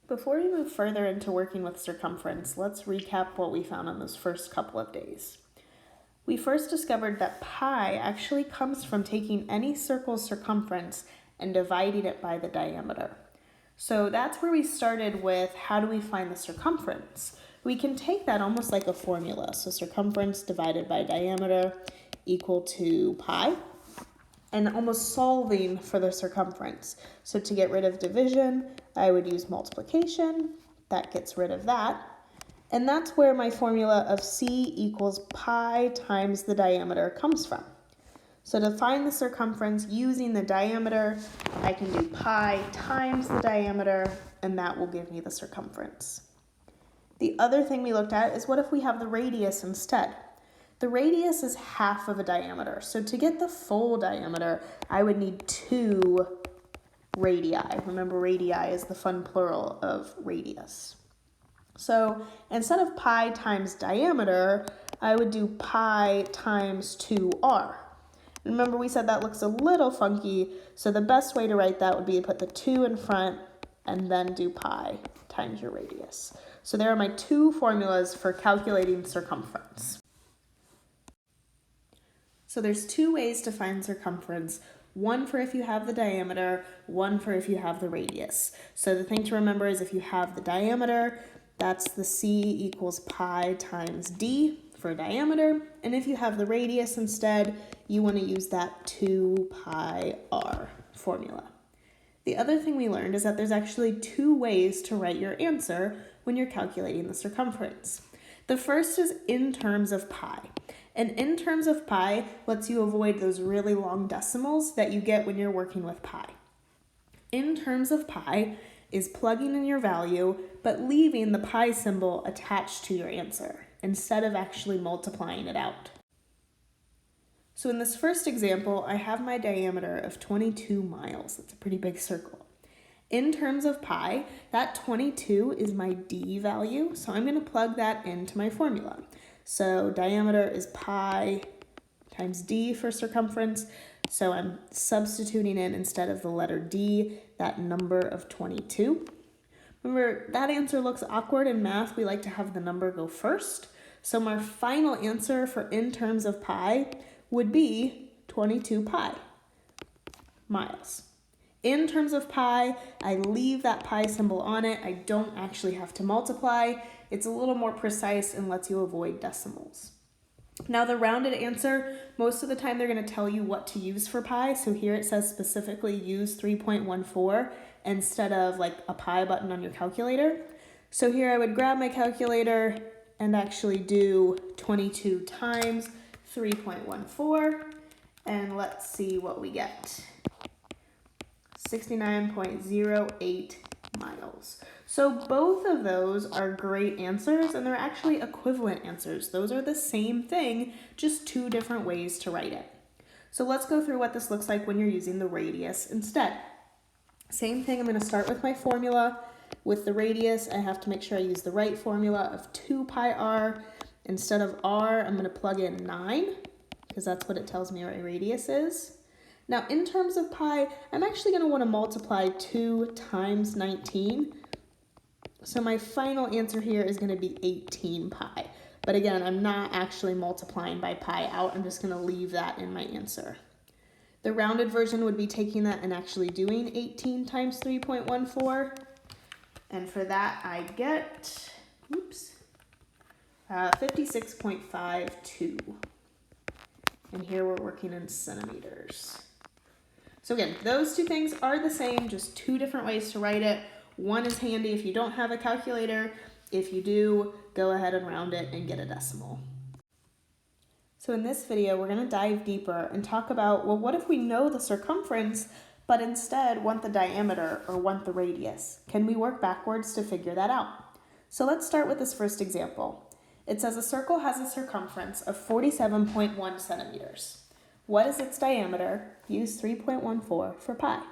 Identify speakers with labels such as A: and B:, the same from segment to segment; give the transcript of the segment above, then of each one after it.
A: Before we move further into working with circumference, let's recap what we found on those first couple of days. We first discovered that pi actually comes from taking any circle's circumference and dividing it by the diameter. So that's where we started with how do we find the circumference. We can take that almost like a formula. So circumference divided by diameter equal to pi, and almost solving for the circumference. So to get rid of division, I would use multiplication. That gets rid of that. And that's where my formula of c equals pi times the diameter comes from. So to find the circumference using the diameter, I can do pi times the diameter, and that will give me the circumference. The other thing we looked at is what if we have the radius instead? The radius is half of a diameter. So to get the full diameter, I would need 2 radii. Remember, radii is the fun plural of radius. So instead of pi times diameter, I would do pi times 2r. Remember, we said that looks a little funky, so the best way to write that would be to put the 2 in front and then do pi times your radius. So there are my 2 formulas for calculating circumference. So there's 2 ways to find circumference, one for if you have the diameter, one for if you have the radius. So the thing to remember is if you have the diameter, that's the c equals pi times d for diameter. And if you have the radius instead, you want to use that 2 pi r formula. The other thing we learned is that there's actually 2 ways to write your answer when you're calculating the circumference. The first is in terms of pi. And in terms of pi lets you avoid those really long decimals that you get when you're working with pi. In terms of pi is plugging in your value, but leaving the pi symbol attached to your answer instead of actually multiplying it out. So in this first example, I have my diameter of 22 miles. That's a pretty big circle. In terms of pi, that 22 is my d value, so I'm going to plug that into my formula. So diameter is pi times d for circumference, so I'm substituting in instead of the letter d, that number of 22. Remember, that answer looks awkward in math. We like to have the number go first. So my final answer for in terms of pi would be 22 pi miles. In terms of pi, I leave that pi symbol on it. I don't actually have to multiply. It's a little more precise and lets you avoid decimals. Now the rounded answer, most of the time they're going to tell you what to use for pi. So here it says specifically use 3.14 instead of like a pi button on your calculator. So here I would grab my calculator and actually do 22 times 3.14, and let's see what we get. 69.08 miles. So both of those are great answers, and they're actually equivalent answers. Those are the same thing, just 2 different ways to write it. So let's go through what this looks like when you're using the radius instead. Same thing, I'm going to start with my formula. With the radius, I have to make sure I use the right formula of 2 pi r. Instead of r, I'm going to plug in 9, because that's what it tells me my radius is. Now, in terms of pi, I'm actually going to want to multiply 2 times 19. So my final answer here is going to be 18 pi. But again, I'm not actually multiplying by pi out. I'm just going to leave that in my answer. The rounded version would be taking that and actually doing 18 times 3.14. And for that, I get, 56.52. And here we're working in centimeters. So again, those 2 things are the same, just 2 different ways to write it. One is handy if you don't have a calculator. If you do, go ahead and round it and get a decimal. So in this video, we're going to dive deeper and talk about, well, what if we know the circumference, but instead want the diameter or want the radius? Can we work backwards to figure that out? So let's start with this first example. It says a circle has a circumference of 47.1 centimeters. What is its diameter? Use 3.14 for pi.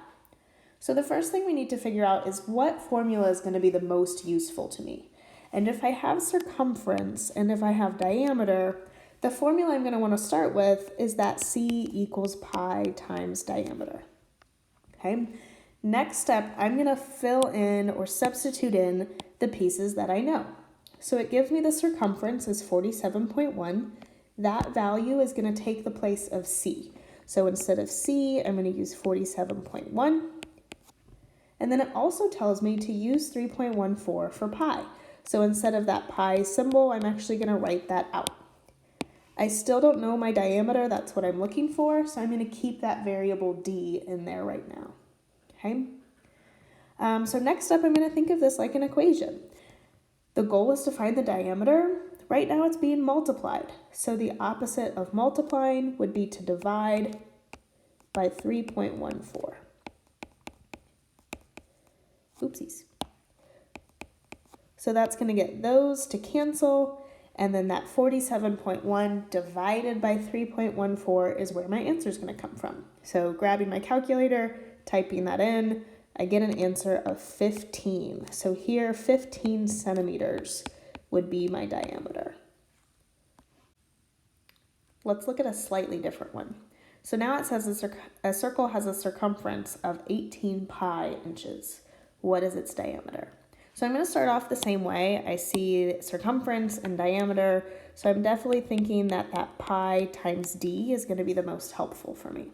A: So the first thing we need to figure out is what formula is going to be the most useful to me. And if I have circumference and if I have diameter, the formula I'm going to want to start with is that c equals pi times diameter. Okay? Next step, I'm going to fill in or substitute in the pieces that I know. So it gives me the circumference is 47.1. That value is going to take the place of C. So instead of C, I'm going to use 47.1. And then it also tells me to use 3.14 for pi. So instead of that pi symbol, I'm actually going to write that out. I still don't know my diameter. That's what I'm looking for. So I'm going to keep that variable d in there right now. Okay. So next up, I'm going to think of this like an equation. The goal is to find the diameter. Right now it's being multiplied. So the opposite of multiplying would be to divide by 3.14. Oopsies. So that's going to get those to cancel, and then that 47.1 divided by 3.14 is where my answer is going to come from. So grabbing my calculator, typing that in, I get an answer of 15. So here, 15 centimeters would be my diameter. Let's look at a slightly different one. So now it says a circle has a circumference of 18 pi inches. What is its diameter? So I'm going to start off the same way. I see circumference and diameter, so I'm definitely thinking that that pi times d is going to be the most helpful for me.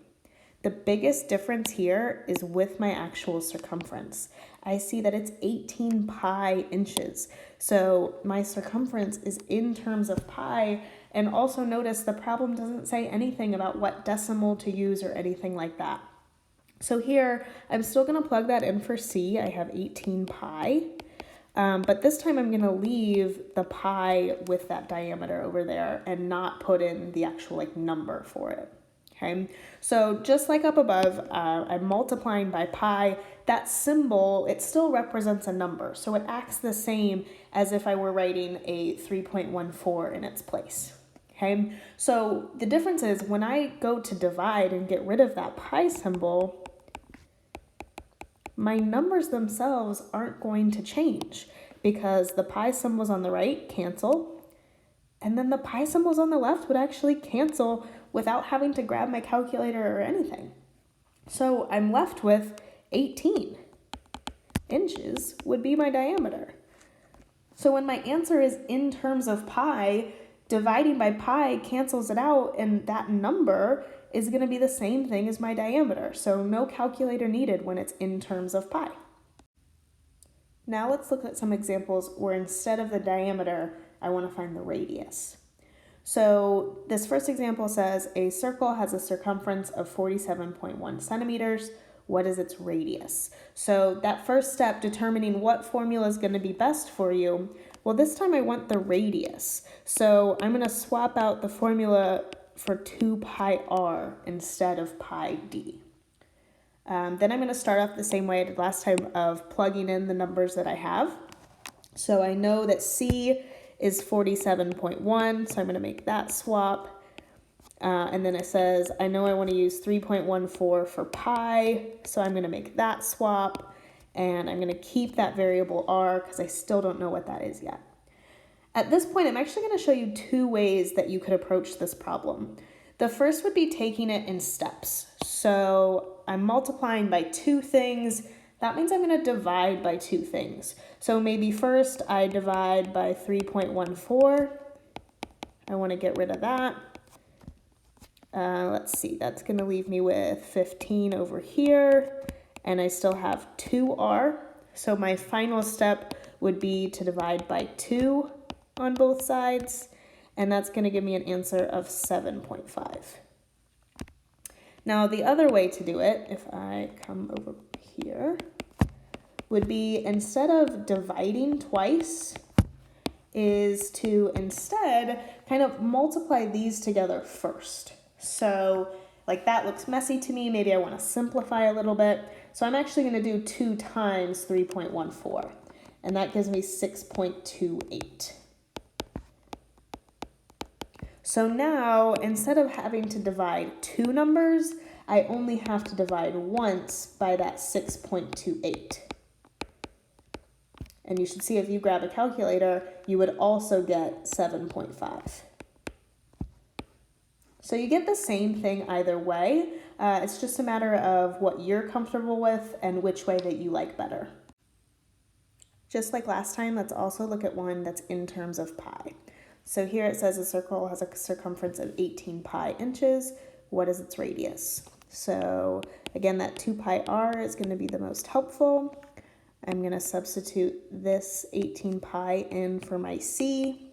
A: The biggest difference here is with my actual circumference. I see that it's 18 pi inches, so my circumference is in terms of pi, and also notice the problem doesn't say anything about what decimal to use or anything like that. So here, I'm still going to plug that in for C. I have 18 pi. But this time I'm going to leave the pi with that diameter over there and not put in the actual number for it. Okay, so just like up above, I'm multiplying by pi. That symbol, it still represents a number. So it acts the same as if I were writing a 3.14 in its place. Okay, so the difference is when I go to divide and get rid of that pi symbol, my numbers themselves aren't going to change because the pi symbols on the right cancel, and then the pi symbols on the left would actually cancel without having to grab my calculator or anything. So I'm left with 18 inches would be my diameter. So when my answer is in terms of pi, dividing by pi cancels it out, and that number is going to be the same thing as my diameter. So no calculator needed when it's in terms of pi. Now let's look at some examples where instead of the diameter, I want to find the radius. So this first example says a circle has a circumference of 47.1 centimeters. What is its radius? So that first step, determining what formula is going to be best for you, well, this time I want the radius. So I'm going to swap out the formula for 2 pi r instead of pi d. Then I'm going to start off the same way I did last time of plugging in the numbers that I have. So I know that C is 47.1, so I'm going to make that swap. And then it says, I know I want to use 3.14 for pi, so I'm going to make that swap. And I'm going to keep that variable r because I still don't know what that is yet. At this point, I'm actually going to show you 2 ways that you could approach this problem. The first would be taking it in steps. So I'm multiplying by 2 things. That means I'm going to divide by 2 things. So maybe first I divide by 3.14. I want to get rid of that. Let's see, that's going to leave me with 15 over here. And I still have 2r. So my final step would be to divide by 2 on both sides. And that's going to give me an answer of 7.5. Now, the other way to do it, if I come over here, would be instead of dividing twice, is to instead kind of multiply these together first. So like that looks messy to me. Maybe I want to simplify a little bit. So I'm actually going to do 2 times 3.14, and that gives me 6.28. So now, instead of having to divide 2 numbers, I only have to divide once by that 6.28. And you should see if you grab a calculator, you would also get 7.5. So you get the same thing either way. It's just a matter of what you're comfortable with and which way that you like better. Just like last time, let's also look at one that's in terms of pi. So here it says a circle has a circumference of 18 pi inches. What is its radius? So again, that 2 pi r is going to be the most helpful. I'm going to substitute this 18 pi in for my c.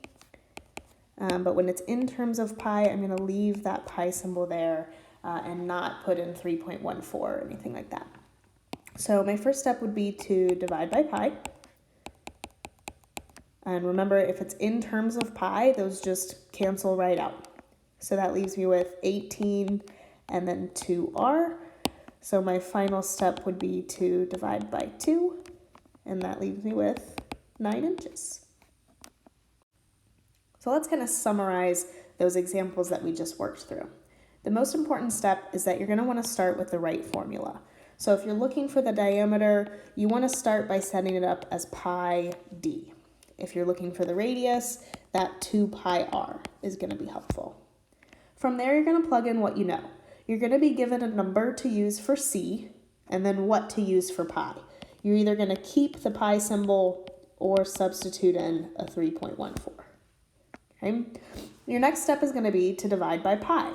A: But when it's in terms of pi, I'm going to leave that pi symbol there and not put in 3.14 or anything like that. So my first step would be to divide by pi. And remember, if it's in terms of pi, those just cancel right out. So that leaves me with 18 and then 2r. So my final step would be to divide by 2, and that leaves me with 9 inches. So let's kind of summarize those examples that we just worked through. The most important step is that you're going to want to start with the right formula. So if you're looking for the diameter, you want to start by setting it up as pi d. If you're looking for the radius, that 2 pi r is going to be helpful. From there, you're going to plug in what you know. You're going to be given a number to use for c, and then what to use for pi. You're either going to keep the pi symbol or substitute in a 3.14. Okay? Your next step is going to be to divide by pi.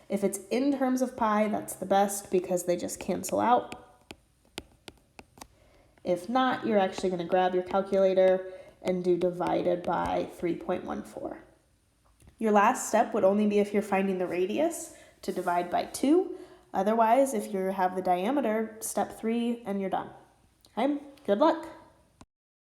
A: If it's in terms of pi, that's the best because they just cancel out. If not, you're actually going to grab your calculator and do divided by 3.14. Your last step would only be if you're finding the radius to divide by 2. Otherwise, if you have the diameter, step 3 and you're done. Okay, good luck.